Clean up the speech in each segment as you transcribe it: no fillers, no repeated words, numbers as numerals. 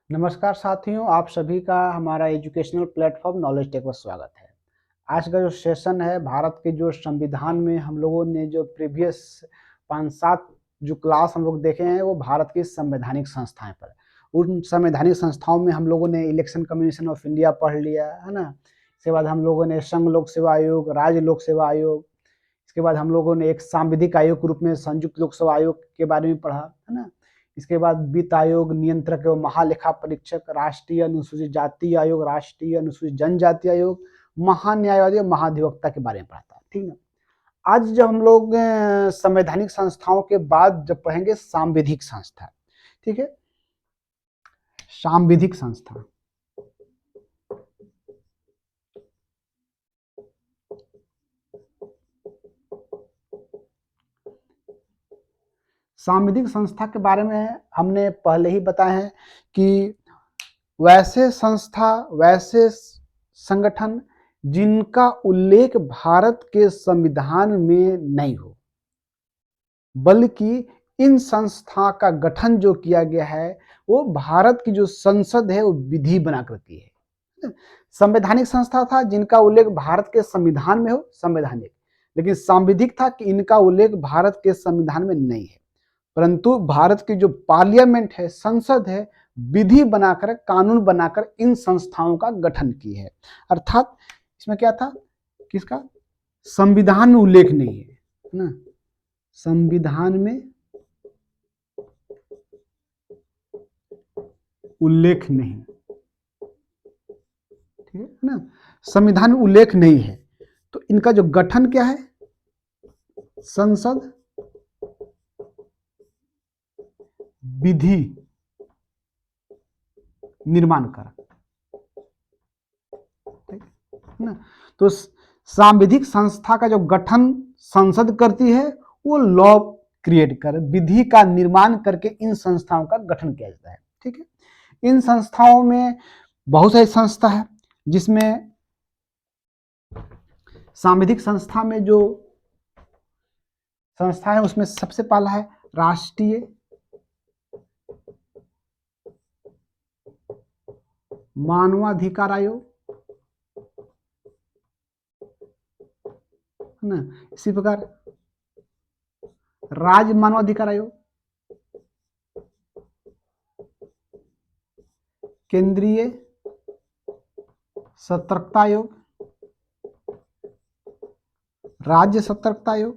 नमस्कार साथियों, आप सभी का हमारा एजुकेशनल प्लेटफॉर्म नॉलेज टेक पर स्वागत है। आज का जो सेशन है, भारत के जो संविधान में हम लोगों ने जो प्रीवियस 5-7 जो क्लास हम लोग देखे हैं, वो भारत की संवैधानिक संस्थाएं पर। उन संवैधानिक संस्थाओं में हम लोगों ने इलेक्शन कमीशन ऑफ इंडिया पढ़ लिया है ना। इसके बाद हम लोगों ने संघ लोक सेवा आयोग, राज्य लोक सेवा आयोग, इसके बाद हम लोगों ने एक सांविधिक आयोग के रूप में संयुक्त लोक सेवा आयोग के बारे में पढ़ा, है ना। इसके बाद वित्त आयोग, नियंत्रक एवं महालेखा परीक्षक, राष्ट्रीय अनुसूचित जाति आयोग, राष्ट्रीय अनुसूचित जनजाति आयोग, महान्यायवादी और महाधिवक्ता के बारे में पढ़ा था, ठीक है। आज जब हम लोग संवैधानिक संस्थाओं के बाद जब पढ़ेंगे सांविधिक संस्था, ठीक है। सांविधिक संस्था, सांविधिक संस्था के बारे में हमने पहले ही बताया है कि वैसे संस्था, वैसे संगठन जिनका उल्लेख भारत के संविधान में नहीं हो, बल्कि इन संस्था का गठन जो किया गया है वो भारत की जो संसद है वो विधि बनाकर की है। संवैधानिक संस्था था जिनका उल्लेख भारत के संविधान में हो, संवैधानिक, लेकिन सांविधिक था कि इनका उल्लेख भारत के संविधान में नहीं है, परंतु भारत की जो पार्लियामेंट है, संसद है, विधि बनाकर, कानून बनाकर इन संस्थाओं का गठन की है। अर्थात इसमें क्या था, किसका संविधान में उल्लेख नहीं है ना, संविधान में उल्लेख नहीं, ठीक है ना, संविधान में उल्लेख नहीं है, तो इनका जो गठन क्या है, संसद विधि निर्माण कर, ठीक है ना। तो सांविधिक संस्था का जो गठन संसद करती है वो लॉ क्रिएट कर, विधि का निर्माण करके इन संस्थाओं का गठन किया जाता है, ठीक है। इन संस्थाओं में बहुत सारी संस्था है, जिसमें सांविधिक संस्था में जो संस्था है उसमें सबसे पहला है राष्ट्रीय मानवाधिकार आयोग, है ना। इसी प्रकार राज्य मानवाधिकार आयोग, केंद्रीय सतर्कता आयोग, राज्य सतर्कता आयोग,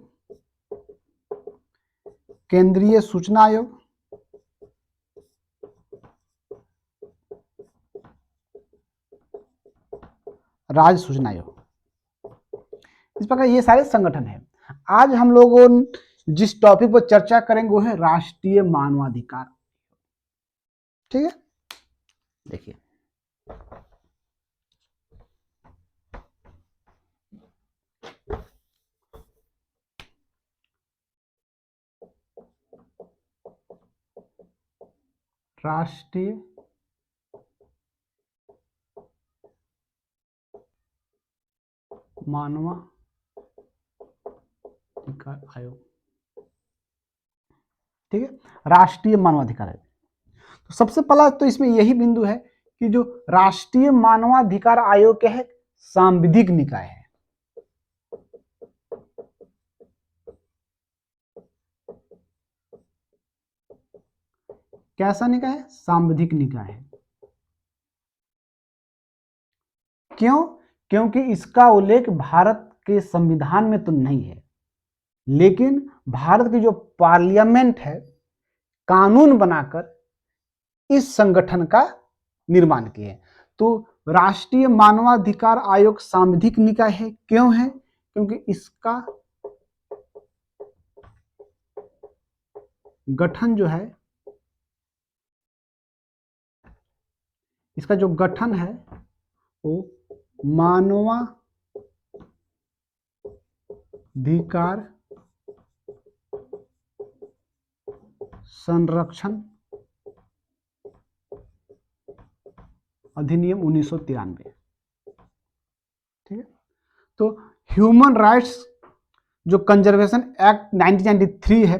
केंद्रीय सूचना आयोग, राज्य सूचना आयोग। इस प्रकार ये सारे संगठन हैं। आज हम लोगों जिस टॉपिक पर चर्चा करेंगे वो है राष्ट्रीय मानवाधिकार, ठीक है। देखिए, राष्ट्रीय मानवाधिकार आयोग, ठीक है, राष्ट्रीय मानवाधिकार आयोग। तो सबसे पहला तो इसमें यही बिंदु है कि जो राष्ट्रीय मानवाधिकार आयोग क्या है, सांविधिक निकाय है। कैसा निकाय है, सांविधिक निकाय है। क्यों? क्योंकि इसका उल्लेख भारत के संविधान में तो नहीं है, लेकिन भारत की जो पार्लियामेंट है कानून बनाकर इस संगठन का निर्माण किए। तो राष्ट्रीय मानवाधिकार आयोग सांविधिक निकाय है। क्यों है? क्योंकि इसका गठन जो है, इसका जो गठन है वो मानवाधिकार संरक्षण अधिनियम 1993, ठीक है। तो ह्यूमन राइट्स जो कंजर्वेशन एक्ट 1993 है,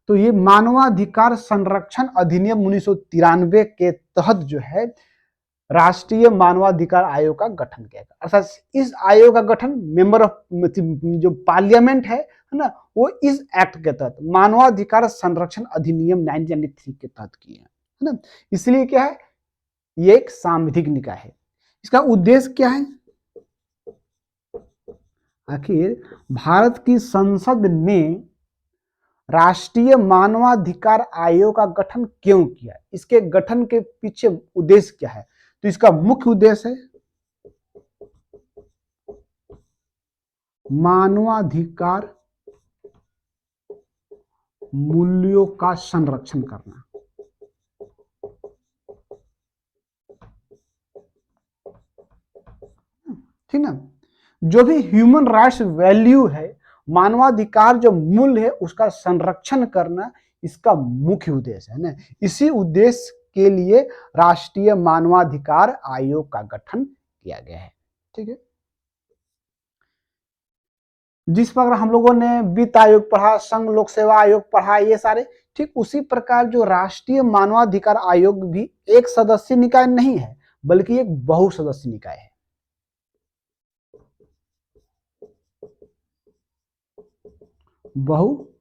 तो ये मानवाधिकार संरक्षण अधिनियम 1993 के तहत जो है राष्ट्रीय मानवाधिकार आयोग का गठन किया गया। अर्थात इस आयोग का गठन मेंबर ऑफ जो पार्लियामेंट है ना, वो इस एक्ट के तहत मानवाधिकार संरक्षण अधिनियम 1993 के तहत किए है ना। इसलिए क्या है, ये एक सांविधिक निकाय है। इसका उद्देश्य क्या है, आखिर भारत की संसद ने राष्ट्रीय मानवाधिकार आयोग का गठन क्यों किया, इसके गठन के पीछे उद्देश्य क्या है। तो इसका मुख्य उद्देश्य है मानवाधिकार मूल्यों का संरक्षण करना। ठीक ना, जो भी ह्यूमन राइट्स वैल्यू है, मानवाधिकार जो मूल्य है, उसका संरक्षण करना इसका मुख्य उद्देश्य है ना। इसी उद्देश्य के लिए राष्ट्रीय मानवाधिकार आयोग का गठन किया गया है। ठीक है, जिस प्रकार हम लोगों ने वित्त आयोग पढ़ा, संघ लोक सेवा आयोग पढ़ा, ये सारे, ठीक उसी प्रकार जो राष्ट्रीय मानवाधिकार आयोग भी एक सदस्यीय निकाय नहीं है, बल्कि एक बहुसदस्यीय निकाय है। बहुसदस्यीय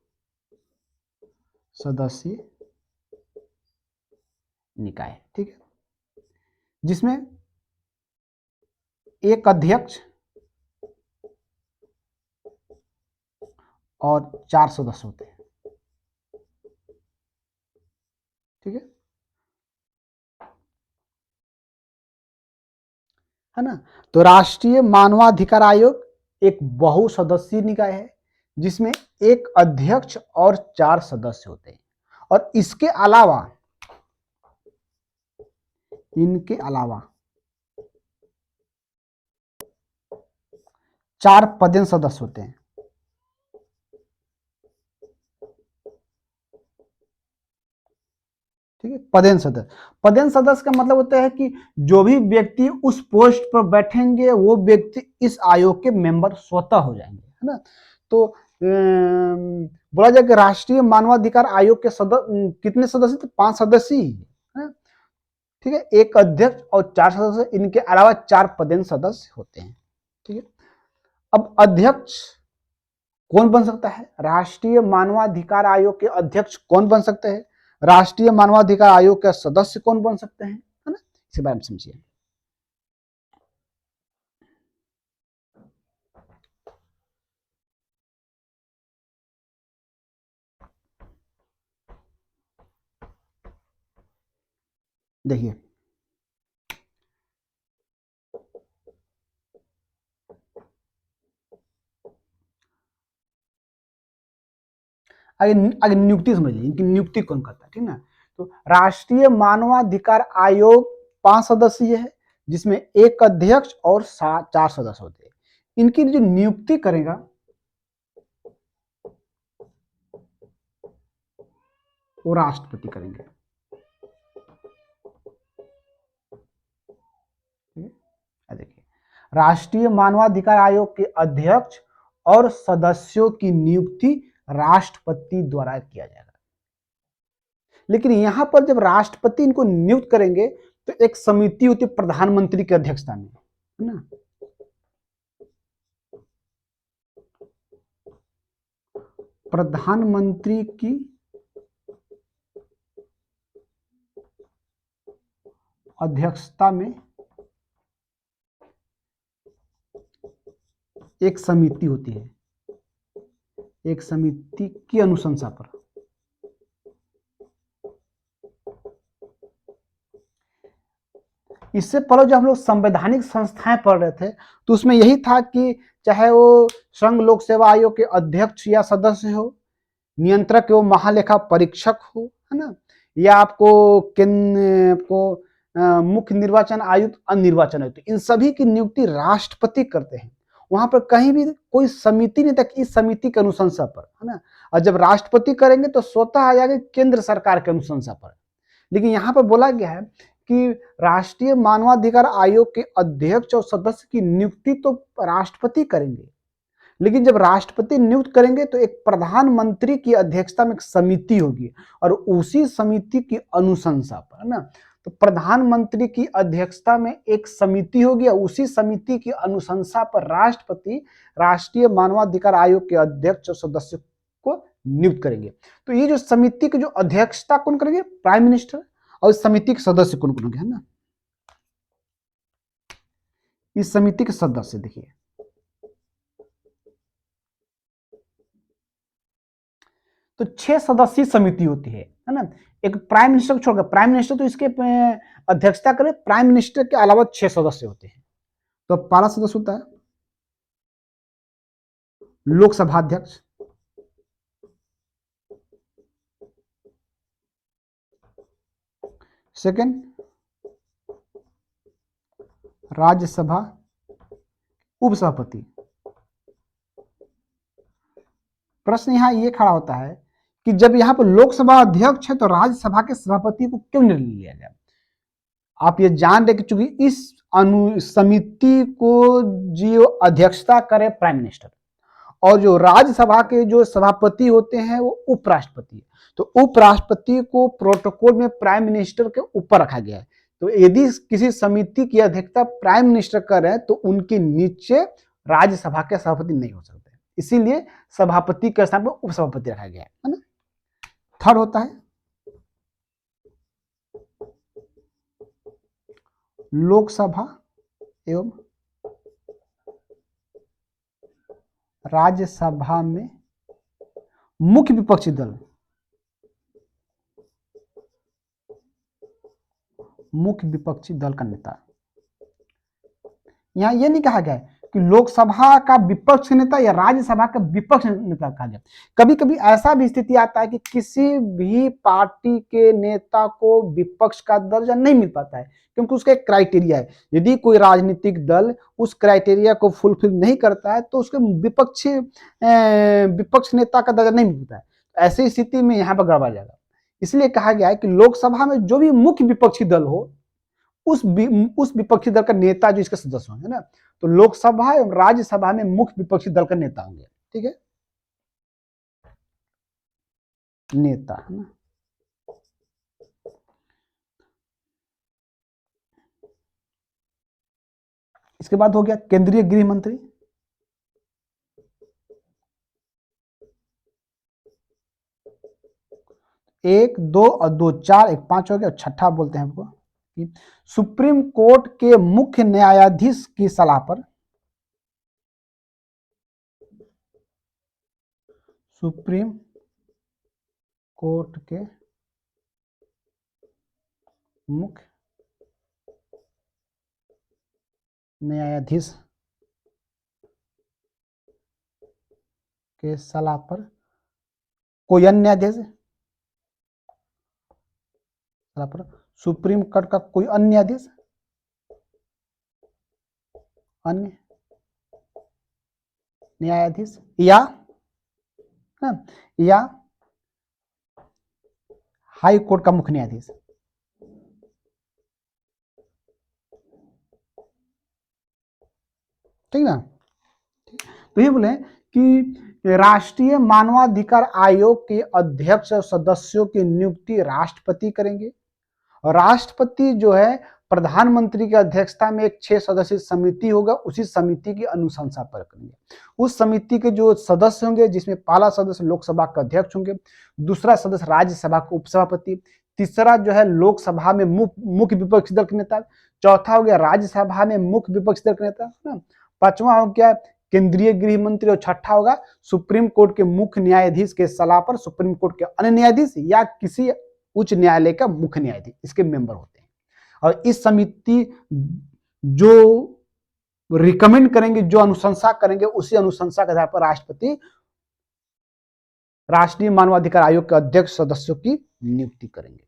निकाय, ठीक है, जिसमें एक अध्यक्ष और 4 सदस्य होते हैं। ठीक है ना। तो राष्ट्रीय मानवाधिकार आयोग एक बहुसदस्यीय निकाय है, जिसमें एक अध्यक्ष और 4 सदस्य होते हैं। और इनके अलावा 4 पदेन सदस्य होते हैं। ठीक है, पदेन सदस्य का मतलब होता है कि जो भी व्यक्ति उस पोस्ट पर बैठेंगे वो व्यक्ति इस आयोग के मेंबर स्वतः हो जाएंगे, है ना। तो बोला जाए कि राष्ट्रीय मानवाधिकार आयोग के कितने सदस्य थे, 5 सदस्य ही है। ठीक है, एक अध्यक्ष और 4 सदस्य, इनके अलावा 4 पदेन सदस्य होते हैं। ठीक है, अब अध्यक्ष कौन बन सकता है, राष्ट्रीय मानवाधिकार आयोग के अध्यक्ष कौन बन सकते हैं, राष्ट्रीय मानवाधिकार आयोग के सदस्य कौन बन सकते हैं, है ना, इसके बारे में समझिए। देखिए, आगे नियुक्ति समझिए, इनकी नियुक्ति कौन करता है। ठीक ना, तो राष्ट्रीय मानवाधिकार आयोग 5 सदस्यीय है, जिसमें एक अध्यक्ष और 4 सदस्य होते हैं। इनकी जो नियुक्ति करेगा वो राष्ट्रपति करेंगे। देखिए, राष्ट्रीय मानवाधिकार आयोग के अध्यक्ष और सदस्यों की नियुक्ति राष्ट्रपति द्वारा किया जाएगा। लेकिन यहां पर जब राष्ट्रपति इनको नियुक्त करेंगे तो एक समिति होती है प्रधानमंत्री की अध्यक्षता में, है ना। प्रधानमंत्री की अध्यक्षता में एक समिति होती है, एक समिति की अनुशंसा पर। इससे पहले जो हम लोग संवैधानिक संस्थाएं पढ़ रहे थे तो उसमें यही था कि चाहे वो संघ लोक सेवा आयोग के अध्यक्ष या सदस्य हो, नियंत्रक हो, महालेखा परीक्षक हो, है ना, या आपको मुख्य निर्वाचन आयुक्त, अनिर्वाचन आयुक्त, इन सभी की नियुक्ति राष्ट्रपति करते हैं। वहां पर कहीं भी कोई समिति नहीं तक इस समिति के अनुशंसा पर, है ना। और जब राष्ट्रपति करेंगे तो स्वतः आ जाएगा केंद्र सरकार के अनुशंसा पर। लेकिन यहाँ पर बोला गया है कि राष्ट्रीय मानवाधिकार आयोग के अध्यक्ष और सदस्य की नियुक्ति तो राष्ट्रपति करेंगे, लेकिन जब राष्ट्रपति नियुक्त करेंगे तो एक प्रधानमंत्री की अध्यक्षता में एक समिति होगी और उसी समिति की अनुशंसा पर, है ना, तो प्रधानमंत्री की अध्यक्षता में एक समिति होगी और उसी समिति की अनुशंसा पर राष्ट्रपति राष्ट्रीय मानवाधिकार आयोग के अध्यक्ष और सदस्य को नियुक्त करेंगे। तो ये जो समिति की जो अध्यक्षता कौन करेंगे? Prime minister. और इस समिति के सदस्य कौन कौन होंगे, है ना? इस समिति के सदस्य देखिए, तो 6 सदस्यीय समिति होती है ना। एक प्राइम मिनिस्टर को छोड़कर, प्राइम मिनिस्टर तो इसके अध्यक्षता करे, प्राइम मिनिस्टर के अलावा 6 सदस्य होते हैं। तो पहला सदस्य होता है लोकसभा अध्यक्ष, सेकंड राज्यसभा उपसभापति। प्रश्न यहां ये खड़ा होता है कि जब यहां पर लोकसभा अध्यक्ष है तो राज्यसभा के सभापति को क्यों निर्णय लिया जाए? आप ये जान रहे कि चूंकि इस समिति को जो अध्यक्षता करे प्राइम मिनिस्टर और जो राज्यसभा के जो सभापति होते हैं वो उपराष्ट्रपति, तो उपराष्ट्रपति को प्रोटोकॉल में प्राइम मिनिस्टर के ऊपर रखा गया है। तो यदि किसी समिति की अध्यक्षता प्राइम मिनिस्टर कर रहे हैं तो उनके नीचे राज्यसभा के सभापति नहीं हो सकते, इसीलिए सभापति के स्थान पर उपसभापति रखा गया है ना। थर्ड होता है लोकसभा एवं राज्यसभा में मुख्य विपक्षी दल, मुख्य विपक्षी दल का नेता। यहां यह नहीं कहा गया है कि लोकसभा का विपक्ष नेता या राज्यसभा का विपक्ष नेता कहा जाए। कभी कभी ऐसा भी स्थिति आता है कि किसी भी पार्टी के नेता को विपक्ष का दर्जा नहीं मिल पाता है क्योंकि उसका एक क्राइटेरिया है। यदि कोई राजनीतिक दल उस क्राइटेरिया को फुलफिल नहीं करता है तो उसके विपक्ष नेता का दर्जा नहीं मिलता है। ऐसी स्थिति में यहाँ पर गड़बड़ जाएगा। इसलिए कहा गया है कि लोकसभा में जो भी मुख्य विपक्षी दल हो उस विपक्षी दल का नेता जो इसके सदस्य होंगे ना, तो लोकसभा एवं राज्यसभा में मुख्य विपक्षी दल का नेता होंगे। ठीक है, नेता, है ना। इसके बाद हो गया केंद्रीय गृह मंत्री। एक, दो और दो, चार, एक, पांच हो गया, छठा बोलते हैं हमको सुप्रीम कोर्ट के मुख्य न्यायाधीश की सलाह पर, सुप्रीम कोर्ट के मुख्य न्यायाधीश के सलाह पर कोई अन्य न्यायाधीश सलाह पर सुप्रीम कोर्ट का कोई अन्य न्यायाधीश, अन्य न्यायाधीश या हाई कोर्ट का मुख्य न्यायाधीश। ठीक ना। तो ये बोले कि राष्ट्रीय मानवाधिकार आयोग के अध्यक्ष और सदस्यों की नियुक्ति राष्ट्रपति करेंगे और राष्ट्रपति जो है प्रधानमंत्री की अध्यक्षता में एक 6 सदस्यीय समिति होगा, उसी समिति की अनुशंसा पर करेंगे। उस समिति के जो सदस्य होंगे जिसमें पहला सदस्य लोकसभा के अध्यक्ष होंगे, दूसरा सदस्य राज्यसभा के उपसभापति, तीसरा जो है लोकसभा में मुख्य विपक्षी दल के नेता, चौथा हो गया राज्यसभा में मुख्य विपक्षी दल के नेता, पांचवा हो गया केंद्रीय गृह मंत्री और छठा होगा सुप्रीम कोर्ट के मुख्य न्यायाधीश के सलाह पर सुप्रीम कोर्ट के अन्य न्यायाधीश या किसी उच्च न्यायालय का मुख्य न्यायाधीश इसके मेंबर होते हैं। और इस समिति जो रिकमेंड करेंगे, जो अनुशंसा करेंगे, उसी अनुशंसा के आधार पर राष्ट्रपति राष्ट्रीय मानवाधिकार आयोग के अध्यक्ष सदस्यों की नियुक्ति करेंगे।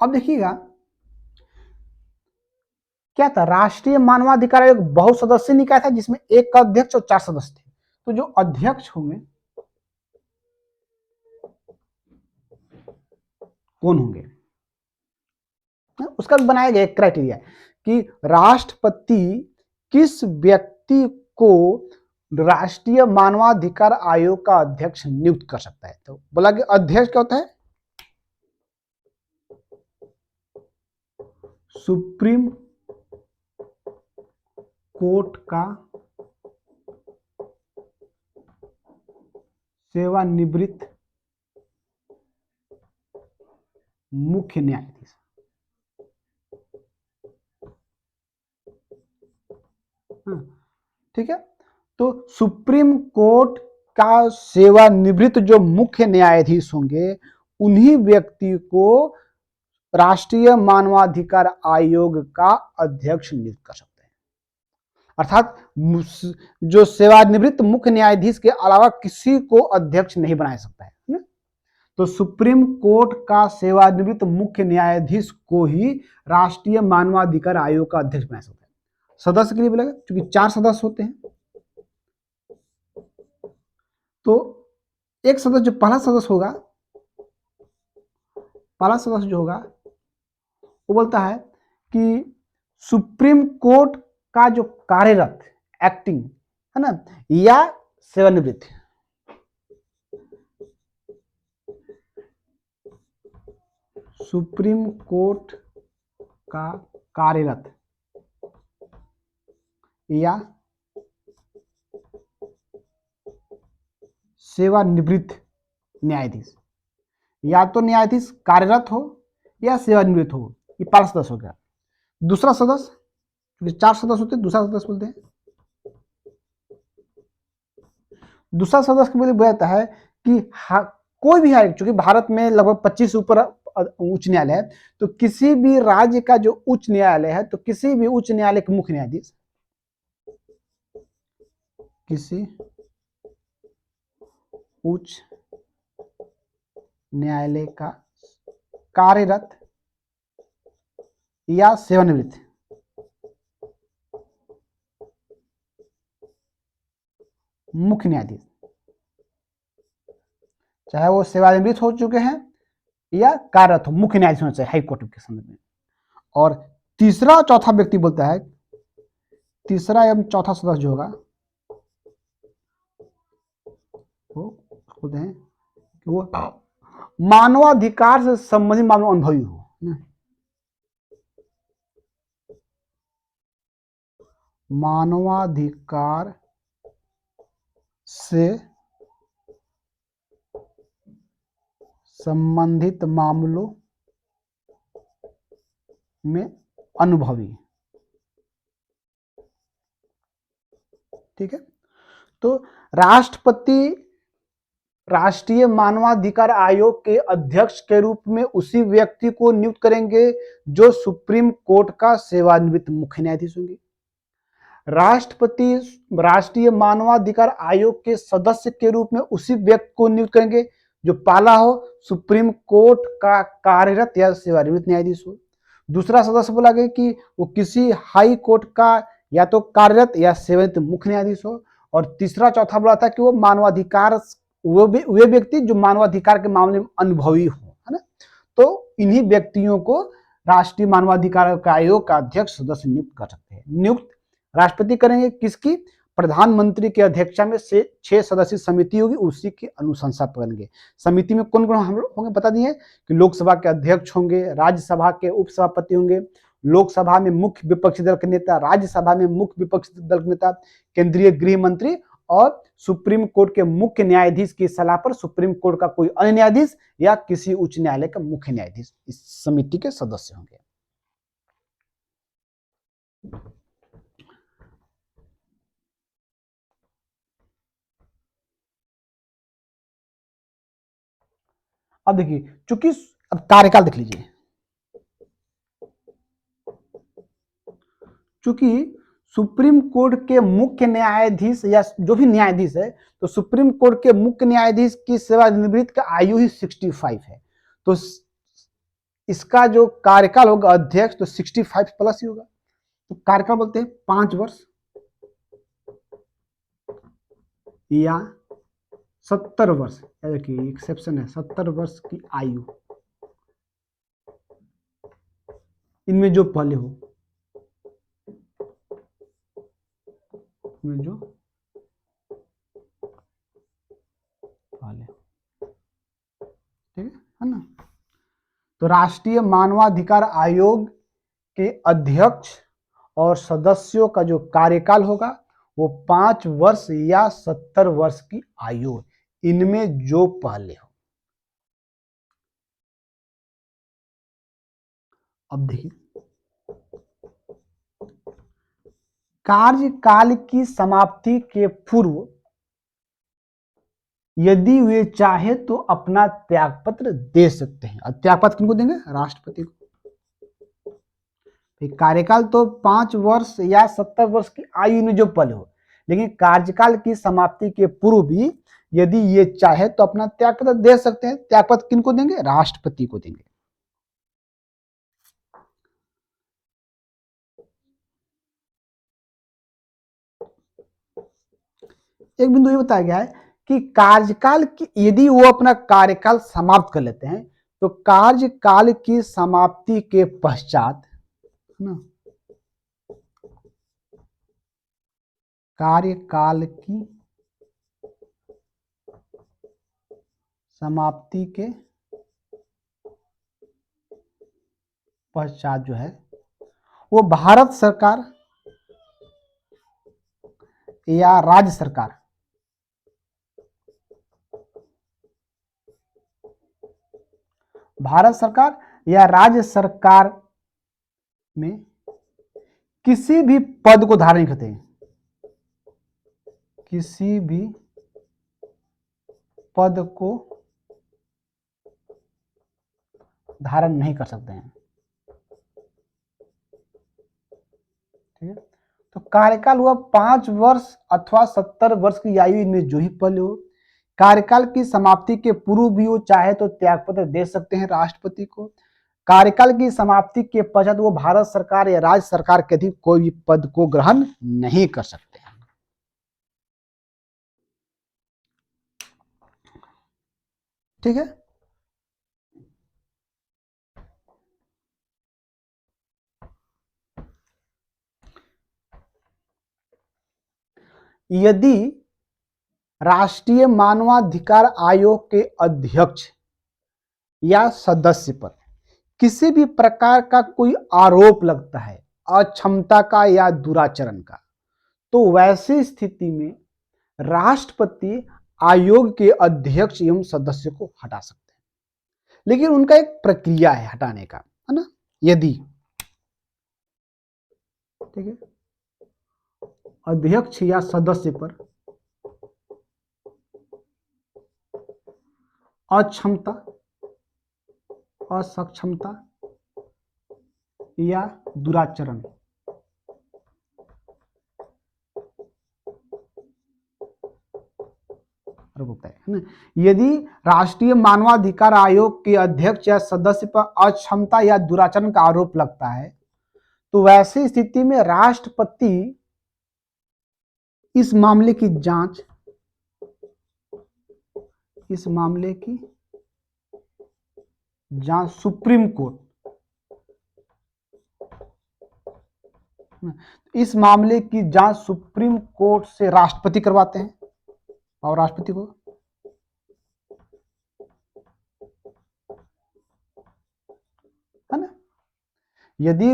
अब देखिएगा क्या था, राष्ट्रीय मानवाधिकार आयोग बहुसदस्यीय निकाय था जिसमें एक का अध्यक्ष और 4 सदस्य थे। तो जो अध्यक्ष होंगे कौन होंगे? उसका भी बनाया गया एक क्राइटेरिया कि राष्ट्रपति किस व्यक्ति को राष्ट्रीय मानवाधिकार आयोग का अध्यक्ष नियुक्त कर सकता है। तो बोला कि अध्यक्ष क्या होता है, सुप्रीम कोर्ट का सेवानिवृत्त मुख्य न्यायाधीश। ठीक है, तो सुप्रीम कोर्ट का सेवानिवृत्त जो मुख्य न्यायाधीश होंगे उन्हीं व्यक्ति को राष्ट्रीय मानवाधिकार आयोग का अध्यक्ष नियुक्त कर सकते हैं। अर्थात जो सेवानिवृत्त मुख्य न्यायाधीश के अलावा किसी को अध्यक्ष नहीं बना सकता है ना? तो सुप्रीम कोर्ट का सेवानिवृत्त मुख्य न्यायाधीश को ही राष्ट्रीय मानवाधिकार आयोग का अध्यक्ष बना सकता है। सदस्य के लिए बोलेगा क्योंकि 4 सदस्य होते हैं, तो एक सदस्य जो पहला सदस्य होगा, पहला सदस्य जो होगा वो बोलता है कि सुप्रीम कोर्ट का जो कार्यरत एक्टिंग है ना या सेवानिवृत्त, सुप्रीम कोर्ट का कार्यरत या सेवानिवृत्त न्यायाधीश, या तो न्यायाधीश कार्यरत हो या सेवानिवृत्त हो, ये पहला सदस्य हो गया। दूसरा सदस्य, क्योंकि 4 सदस्य होते हैं, दूसरा सदस्य बोलते हैं, दूसरा सदस्य के लिए बोला जाता है कि कोई भी है, क्योंकि भारत में लगभग 25 ऊपर उच्च न्यायालय है, तो किसी भी राज्य का जो उच्च न्यायालय है, तो किसी भी उच्च न्यायालय के मुख्य न्यायाधीश, किसी उच्च न्यायालय का कार्यरत या सेवानिवृत्त मुख्य न्यायाधीश, चाहे वो सेवानिवृत्त हो चुके हैं या कार्यरत हो, मुख्य न्यायाधीश होना चाहिए हाई कोर्ट के संदर्भ में। और तीसरा चौथा व्यक्ति बोलता है, तीसरा एवं चौथा सदस्य जो होगा वो बोलते हैं कि वो मानवाधिकार से संबंधित मामलों अनुभवी हो। मानवाधिकार से संबंधित मामलों में अनुभवी। ठीक है, तो राष्ट्रपति राष्ट्रीय मानवाधिकार आयोग के अध्यक्ष के रूप में उसी व्यक्ति को नियुक्त करेंगे जो सुप्रीम कोर्ट का सेवानिवृत्त मुख्य न्यायाधीश होंगे। राष्ट्रपति राष्ट्रीय मानवाधिकार आयोग के सदस्य के रूप में उसी व्यक्ति को नियुक्त करेंगे जो पहला हो सुप्रीम कोर्ट का कार्यरत या सेवानिवृत्त न्यायाधीश हो। दूसरा सदस्य बोला गया कि वो किसी हाई कोर्ट का या तो कार्यरत या सेवानिवृत्त मुख्य न्यायाधीश हो। और तीसरा चौथा बोला था कि वो मानवाधिकार, वे व्यक्ति जो मानवाधिकार के मामले में अनुभवी हो, है ना। तो इन्हीं व्यक्तियों को राष्ट्रीय मानवाधिकार आयोग का अध्यक्ष सदस्य नियुक्त कर सकते हैं। नियुक्त राष्ट्रपति करेंगे, किसकी? प्रधानमंत्री की अध्यक्षता में से 6 सदस्यीय समिति होगी, उसी की अनुशंसा करेंगे। समिति में कौन कौन हम लोग होंगे बता दिए कि लोकसभा के अध्यक्ष होंगे, राज्यसभा के उपसभापति होंगे, लोकसभा में मुख्य विपक्षी दल के नेता, राज्यसभा में मुख्य विपक्षी दल के नेता, केंद्रीय गृह मंत्री और सुप्रीम कोर्ट के मुख्य न्यायाधीश की सलाह पर सुप्रीम कोर्ट का कोई अन्य न्यायाधीश या किसी उच्च न्यायालय का मुख्य न्यायाधीश इस समिति के सदस्य होंगे। अब देखिए, चूंकि अब कार्यकाल देख लीजिए, चूंकि सुप्रीम कोर्ट के मुख्य न्यायाधीश या जो भी न्यायाधीश है, तो सुप्रीम कोर्ट के मुख्य न्यायाधीश की सेवानिवृत्त का आयु ही 65 है, तो इसका जो कार्यकाल होगा अध्यक्ष तो 65 प्लस ही होगा। तो कार्यकाल बोलते हैं 5 वर्ष या 70 वर्ष, देखिए एक्सेप्शन है, 70 वर्ष की आयु। इनमें जो पहले हो, इनमें जो पहले, ठीक है ना। तो राष्ट्रीय मानवाधिकार आयोग के अध्यक्ष और सदस्यों का जो कार्यकाल होगा वो 5 वर्ष या 70 वर्ष की आयु, इनमें जो पहले हो। अब देखिए, कार्यकाल की समाप्ति के पूर्व यदि वे चाहे तो अपना त्यागपत्र दे सकते हैं। और त्यागपत्र किनको देंगे? राष्ट्रपति को। कार्यकाल तो 5 वर्ष या 70 वर्ष की आयु में जो पहले हो, लेकिन कार्यकाल की समाप्ति के पूर्व भी यदि ये चाहे तो अपना त्यागपत्र दे सकते हैं। त्यागपत्र किनको देंगे? राष्ट्रपति को देंगे। एक बिंदु ये बताया गया है कि कार्यकाल की यदि वो अपना कार्यकाल समाप्त कर लेते हैं तो कार्यकाल की समाप्ति के पश्चात ना, कार्यकाल की समाप्ति के पश्चात जो है वो भारत सरकार या राज्य सरकार या राज्य सरकार में किसी भी पद को धारण करते हैं, किसी भी पद को धारण नहीं कर सकते हैं। ठीक है, तो कार्यकाल हुआ 5 वर्ष अथवा 70 वर्ष की आयु, इनमें जो ही पहले हो। कार्यकाल की समाप्ति के पूर्व भी वो चाहे तो त्यागपत्र दे सकते हैं राष्ट्रपति को। कार्यकाल की समाप्ति के पश्चात वो भारत सरकार या राज्य सरकार के अधीन कोई भी पद को ग्रहण नहीं कर सकते हैं। ठीक है, यदि राष्ट्रीय मानवाधिकार आयोग के अध्यक्ष या सदस्य पर किसी भी प्रकार का कोई आरोप लगता है अक्षमता का या दुराचरण का, तो वैसी स्थिति में राष्ट्रपति आयोग के अध्यक्ष एवं सदस्य को हटा सकते हैं, लेकिन उनका एक प्रक्रिया है हटाने का, है ना। यदि ठीक है अध्यक्ष या सदस्य पर अक्षमता, असक्षमता या दुराचरण होता है ना, यदि राष्ट्रीय मानवाधिकार आयोग के अध्यक्ष या सदस्य पर अक्षमता या दुराचरण का आरोप लगता है तो वैसी स्थिति में राष्ट्रपति इस मामले की जांच सुप्रीम कोर्ट, इस मामले की जांच सुप्रीम कोर्ट से राष्ट्रपति करवाते हैं। और राष्ट्रपति को है ना, यदि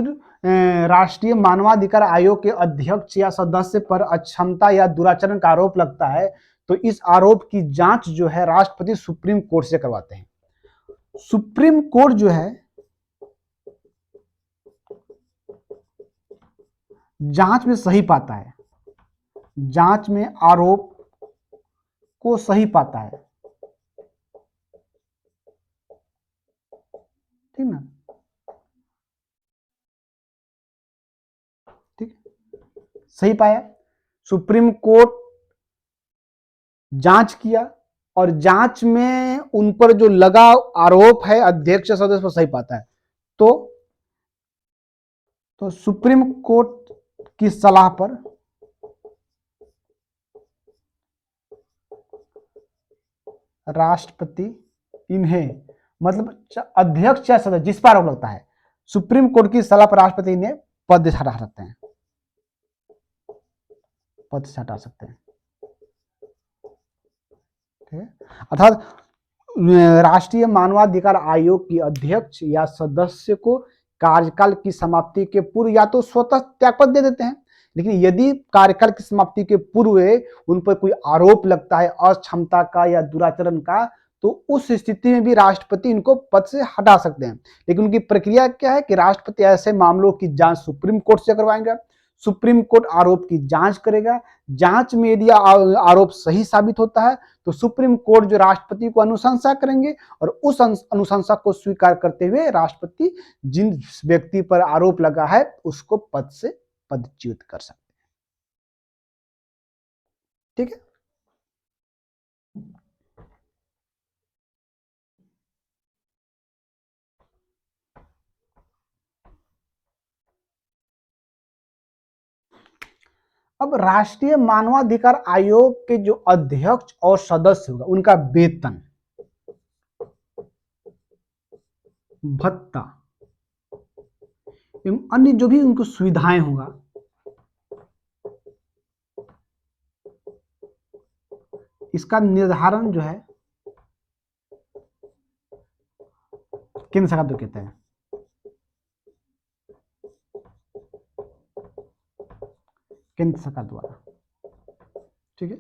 राष्ट्रीय मानवाधिकार आयोग के अध्यक्ष या सदस्य पर अक्षमता या दुराचरण का आरोप लगता है तो इस आरोप की जांच जो है राष्ट्रपति सुप्रीम कोर्ट से करवाते हैं। सुप्रीम कोर्ट जो है जांच में सही पाता है, जांच में आरोप को सही पाता है, ठीक ना, ठीक सही पाया, सुप्रीम कोर्ट जांच किया और जांच में उन पर जो लगा आरोप है अध्यक्ष सदस्य पर सही पाता है तो सुप्रीम कोर्ट की सलाह पर राष्ट्रपति इन्हें मतलब अध्यक्ष या सदस्य जिस पर आरोप लगता है सुप्रीम कोर्ट की सलाह पर राष्ट्रपति ने पद से हटा सकते हैं, पद से हटा सकते हैं। ठीक है, अर्थात राष्ट्रीय मानवाधिकार आयोग की अध्यक्ष या सदस्य को कार्यकाल की समाप्ति के पूर्व या तो स्वतः त्यागपत्र दे देते हैं, लेकिन यदि कार्यकाल की समाप्ति के पूर्व उन पर कोई आरोप लगता है अक्षमता का या दुराचरण का, तो उस स्थिति में भी राष्ट्रपति इनको पद से हटा सकते हैं। लेकिन उनकी प्रक्रिया क्या है कि राष्ट्रपति ऐसे मामलों की जांच सुप्रीम कोर्ट से करवाएंगे, सुप्रीम कोर्ट आरोप की जांच करेगा, जांच में यदि आरोप सही साबित होता है तो सुप्रीम कोर्ट जो राष्ट्रपति को अनुशंसा करेंगे और उस अनुशंसा को स्वीकार करते हुए राष्ट्रपति जिन व्यक्ति पर आरोप लगा है उसको पद से पदच्युत कर सकते हैं। ठीक है, अब राष्ट्रीय मानवाधिकार आयोग के जो अध्यक्ष और सदस्य होगा उनका वेतन, भत्ता एवं अन्य जो भी उनको सुविधाएं होगा, इसका निर्धारण जो है केंद्र सरकार द्वारा कहते हैं, केंद्र सरकार द्वारा। ठीक है,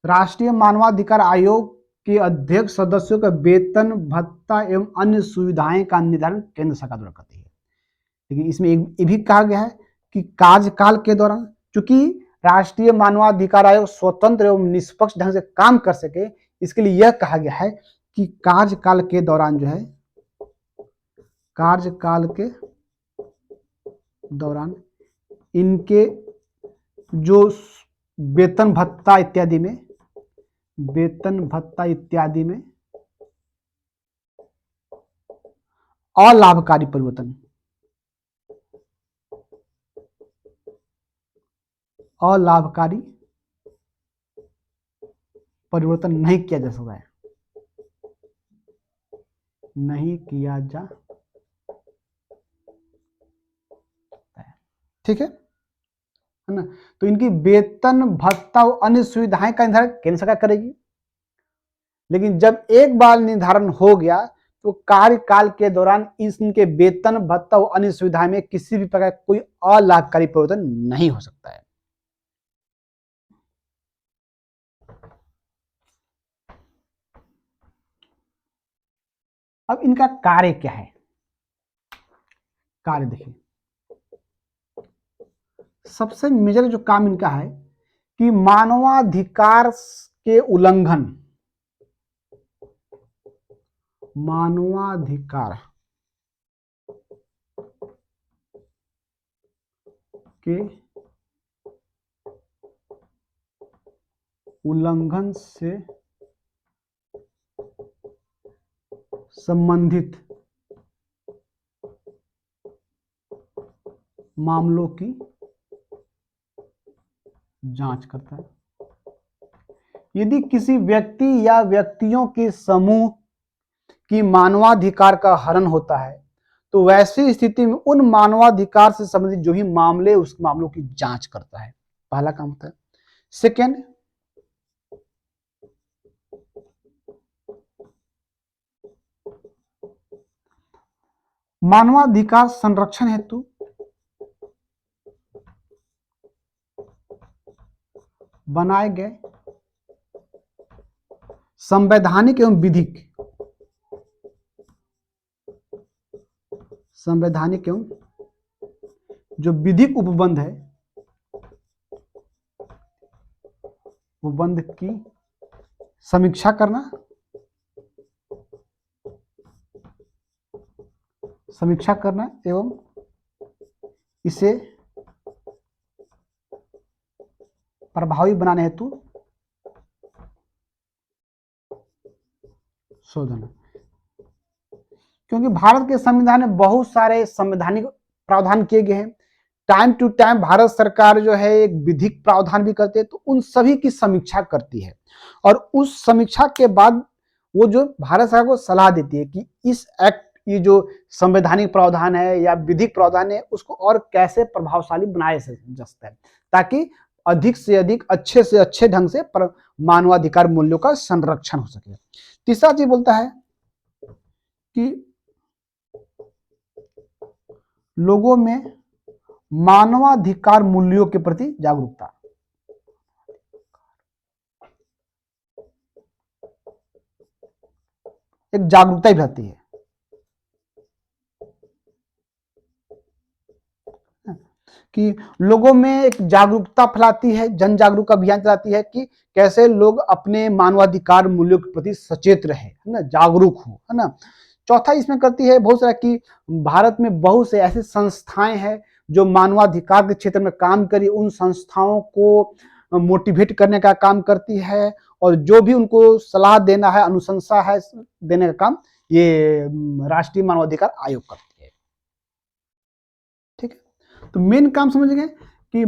राष्ट्रीय मानवाधिकार आयोग के अध्यक्ष सदस्यों का वेतन, भत्ता एवं अन्य सुविधाएं का निर्धारण केंद्र सरकार द्वारा करती है। लेकिन इसमें ये भी कहा गया है कि कार्यकाल के दौरान, चूंकि राष्ट्रीय मानवाधिकार आयोग स्वतंत्र एवं निष्पक्ष ढंग से काम कर सके, इसके लिए यह कहा गया है कि कार्यकाल के दौरान जो है, कार्यकाल के दौरान इनके जो वेतन भत्ता इत्यादि में, वेतन भत्ता इत्यादि में अलाभकारी परिवर्तन, अलाभकारी परिवर्तन नहीं किया जा सकता है, नहीं किया जा। ठीक है ना, तो इनकी वेतन भत्ता और अन्य सुविधाएं का निर्धारण केंद्र सरकार करेगी। लेकिन जब एक बार निर्धारण हो गया तो कार्यकाल के दौरान इनके वेतन भत्ता और अन्य सुविधाएं में किसी भी प्रकार कोई अलाभकारी परिवर्तन नहीं हो सकता है। अब इनका कार्य क्या है, कार्य देखिए, सबसे मेजर जो काम इनका है कि मानवाधिकार के उल्लंघन, मानवाधिकार के उल्लंघन से संबंधित मामलों की जांच करता है। यदि किसी व्यक्ति या व्यक्तियों के समूह की मानवाधिकार का हनन होता है तो वैसी स्थिति में उन मानवाधिकार से संबंधित जो भी मामले, उस मामलों की जांच करता है, पहला काम होता है। सेकेंड, मानवाधिकार संरक्षण हेतु बनाए गए संवैधानिक एवं विधिक, संवैधानिक एवं जो विधिक उपबंध है, उपबंध की समीक्षा करना, समीक्षा करना एवं इसे प्रभावी बनाने हेतु शोधन। क्योंकि भारत के संविधान में बहुत सारे संवैधानिक प्रावधान किए गए हैं, टाइम टू टाइम भारत सरकार जो है एक विधिक प्रावधान भी करती है, तो उन सभी की समीक्षा करती है और उस समीक्षा के बाद वो जो भारत सरकार को सलाह देती है कि इस एक्ट, ये जो संवैधानिक प्रावधान है या विधिक प्रावधान है उसको और कैसे प्रभावशाली बनाया जा सकता है, ताकि अधिक से अधिक अच्छे से अच्छे ढंग से मानवाधिकार मूल्यों का संरक्षण हो सके। तीसरा चीज बोलता है कि लोगों में मानवाधिकार मूल्यों के प्रति जागरूकता, एक जागरूकता ही रहती है कि लोगों में एक जागरूकता फैलाती है, जन जागरूक अभियान चलाती है कि कैसे लोग अपने मानवाधिकार मूल्यों के प्रति सचेत रहे, है ना, जागरूक हो, है ना। चौथा इसमें करती है बहुत सारा कि भारत में बहुत से ऐसे संस्थाएं हैं जो मानवाधिकार के क्षेत्र में काम करी, उन संस्थाओं को मोटिवेट करने का काम करती है और जो भी उनको सलाह देना है, अनुशंसा है देने का काम ये राष्ट्रीय मानवाधिकार आयोग करती है। ठीक है, तो मेन काम समझ गए कि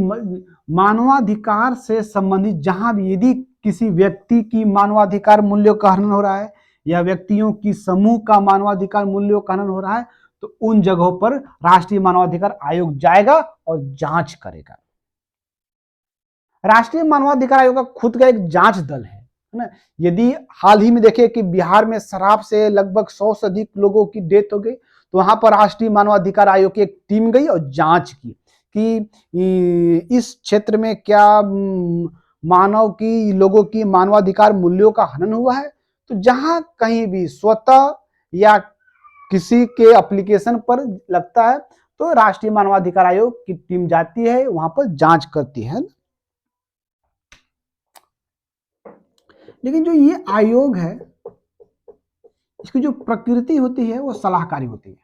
मानवाधिकार से संबंधित जहां भी यदि किसी व्यक्ति की मानवाधिकार मूल्यों का हनन हो रहा है या व्यक्तियों की समूह का मानवाधिकार मूल्यों का हनन हो रहा है तो उन जगहों पर राष्ट्रीय मानवाधिकार आयोग जाएगा और जांच करेगा। राष्ट्रीय मानवाधिकार आयोग का खुद का एक जांच दल है ना। यदि हाल ही में देखें कि बिहार में शराब से लगभग 100 से अधिक लोगों की डेथ हो गई तो वहां पर राष्ट्रीय मानवाधिकार आयोग की एक टीम गई और जांच की कि इस क्षेत्र में क्या मानव की लोगों की मानवाधिकार मूल्यों का हनन हुआ है। तो जहां कहीं भी स्वतः या किसी के एप्लीकेशन पर लगता है तो राष्ट्रीय मानवाधिकार आयोग की टीम जाती है, वहां पर जांच करती है। लेकिन जो ये आयोग है इसकी जो प्रकृति होती है वो सलाहकारी होती है।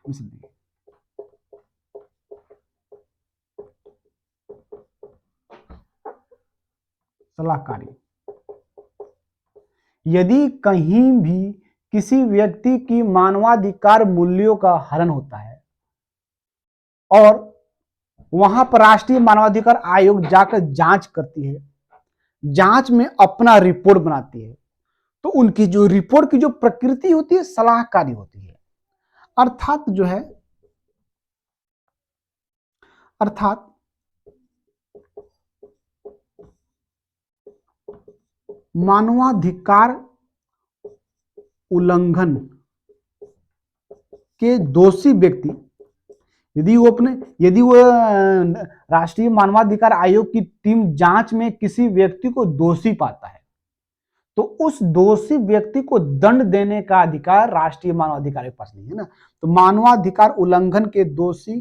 सलाहकारी, यदि कहीं भी किसी व्यक्ति की मानवाधिकार मूल्यों का हनन होता है और वहां पर राष्ट्रीय मानवाधिकार आयोग जाकर जांच करती है, जांच में अपना रिपोर्ट बनाती है, तो उनकी जो रिपोर्ट की जो प्रकृति होती है सलाहकारी होती है। अर्थात जो है अर्थात मानवाधिकार उल्लंघन के दोषी व्यक्ति यदि वो राष्ट्रीय मानवाधिकार आयोग की टीम जांच में किसी व्यक्ति को दोषी पाता है तो उस दोषी व्यक्ति को दंड देने का अधिकार राष्ट्रीय मानवाधिकार के पास नहीं है ना। तो मानवाधिकार उल्लंघन के दोषी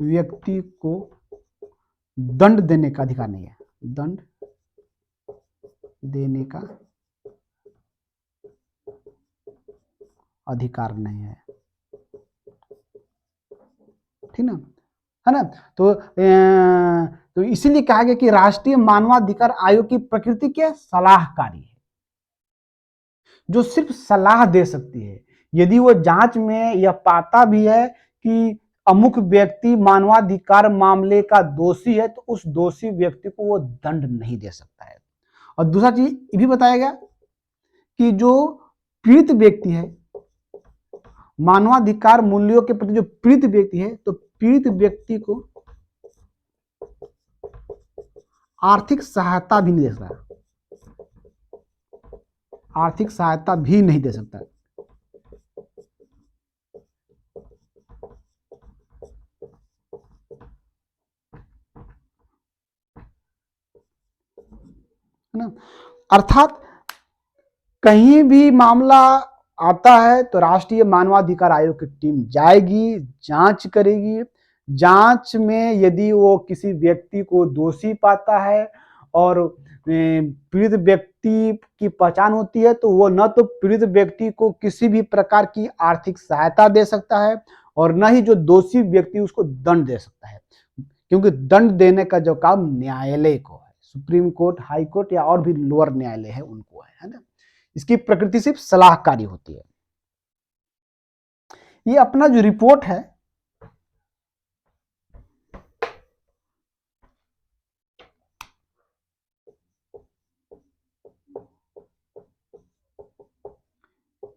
व्यक्ति को दंड देने का अधिकार नहीं है, दंड देने का अधिकार नहीं है, ठीक ना, है ना। तो इसीलिए कहा गया कि राष्ट्रीय मानवाधिकार आयोग की प्रकृति क्या है, सलाहकारी है, जो सिर्फ सलाह दे सकती है। यदि वो जांच में यह पाता भी है कि अमुक व्यक्ति मानवाधिकार मामले का दोषी है तो उस दोषी व्यक्ति को वो दंड नहीं दे सकता है। और दूसरा चीज ये भी बताया गया कि जो पीड़ित व्यक्ति है, मानवाधिकार मूल्यों के प्रति जो पीड़ित व्यक्ति है तो पीड़ित व्यक्ति को आर्थिक सहायता भी नहीं दे सकता, आर्थिक सहायता भी नहीं दे सकता। है ना। अर्थात कहीं भी मामला आता है तो राष्ट्रीय मानवाधिकार आयोग की टीम जाएगी, जांच करेगी, जांच में यदि वो किसी व्यक्ति को दोषी पाता है और पीड़ित व्यक्ति की पहचान होती है तो वो न तो पीड़ित व्यक्ति को किसी भी प्रकार की आर्थिक सहायता दे सकता है और न ही जो दोषी व्यक्ति उसको दंड दे सकता है, क्योंकि दंड देने का जो काम न्यायालय को है, सुप्रीम कोर्ट, हाई कोर्ट या और भी लोअर न्यायालय है उनको है ना। इसकी प्रकृति सिर्फ सलाहकारी होती है। ये अपना जो रिपोर्ट है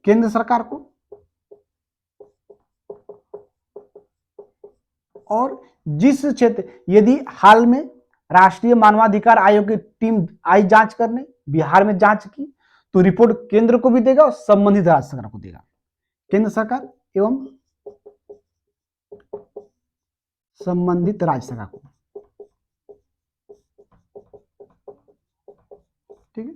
केंद्र सरकार को जिस क्षेत्र, यदि हाल में राष्ट्रीय मानवाधिकार आयोग की टीम आई जांच करने, बिहार में जांच की, तो रिपोर्ट केंद्र को भी देगा और संबंधित राज्य सरकार को देगा। केंद्र सरकार एवं संबंधित राज्य सरकार को, ठीक है।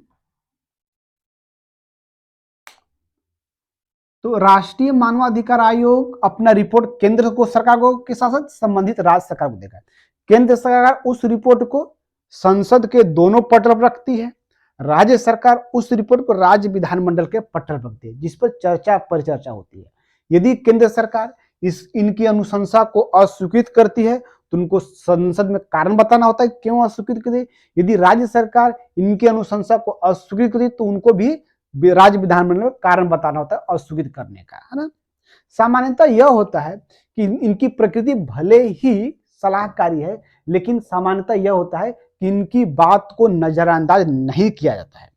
तो राष्ट्रीय मानवाधिकार आयोग अपना रिपोर्ट केंद्र को सरकार को के साथ साथ संबंधित राज्य सरकार को देगा। केंद्र सरकार उस रिपोर्ट को संसद के दोनों पटल पर रखती है, राज्य सरकार उस रिपोर्ट को राज्य विधानमंडल के पटल पर रखती है, जिस पर चर्चा परिचर्चा होती है। यदि केंद्र सरकार इनकी अनुशंसा को अस्वीकृत करती है तो उनको संसद में कारण बताना होता है क्यों अस्वीकृत करे। यदि राज्य सरकार इनकी अनुशंसा को अस्वीकृत करे तो उनको भी राज्य विधानमंडल में कारण बताना होता है अस्वीकृत करने का, है ना। सामान्यतः यह होता है कि इनकी प्रकृति भले ही सलाहकारी है, लेकिन सामान्यतः यह होता है कि इनकी बात को नजरअंदाज नहीं किया जाता है,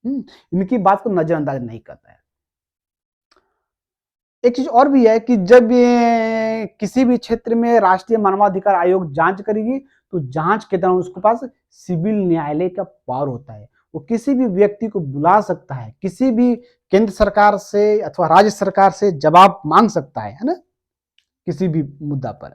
इनकी बात को नजरअंदाज नहीं करता है। एक चीज और भी है कि जब ये किसी भी क्षेत्र में राष्ट्रीय मानवाधिकार आयोग जांच करेगी तो जांच के दौरान उसके पास सिविल न्यायालय का पावर होता है। वो किसी भी व्यक्ति को बुला सकता है, किसी भी केंद्र सरकार से अथवा राज्य सरकार से जवाब मांग सकता है ना, किसी भी मुद्दा पर।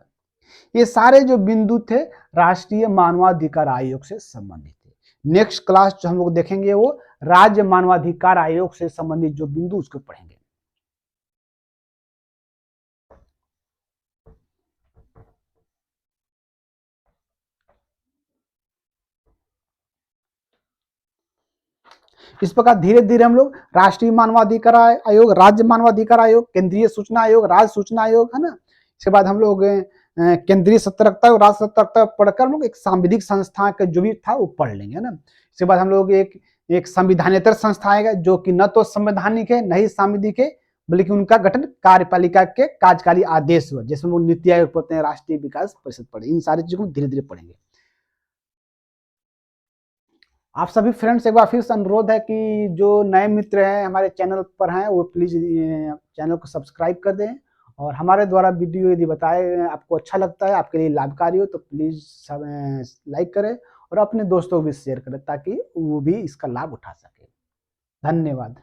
ये सारे जो बिंदु थे राष्ट्रीय मानवाधिकार आयोग से संबंधित थे। नेक्स्ट क्लास जो हम लोग देखेंगे वो राज्य मानवाधिकार आयोग से संबंधित जो बिंदु उसको पढ़ेंगे। इस प्रकार धीरे धीरे हम लोग राष्ट्रीय मानवाधिकार आयोग, राज्य मानवाधिकार आयोग, केंद्रीय सूचना आयोग, राज्य सूचना आयोग, है ना। इसके बाद हम लोग केंद्रीय सतर्कता और राज्य सतर्कता पढ़कर हम लोग एक सांविधिक संस्था का जो भी था वो पढ़ लेंगे, है ना। इसके बाद हम लोग एक संविधानेतर संस्था आएगा जो कि न तो संवैधानिक है न ही सांविधिक है, बल्कि उनका गठन कार्यपालिका के कार्यकारी आदेश हुआ, जिसमें वो नीति आयोग पढ़ते हैं, राष्ट्रीय विकास परिषद पढ़े। इन सारी चीजों को धीरे धीरे पढ़ेंगे। आप सभी फ्रेंड्स एक बार फिर से अनुरोध है कि जो नए मित्र हैं हमारे चैनल पर हैं वो प्लीज चैनल को सब्सक्राइब कर दें, और हमारे द्वारा वीडियो यदि बताए आपको अच्छा लगता है, आपके लिए लाभकारी हो, तो प्लीज लाइक करें और अपने दोस्तों को भी शेयर करें ताकि वो भी इसका लाभ उठा सके। धन्यवाद।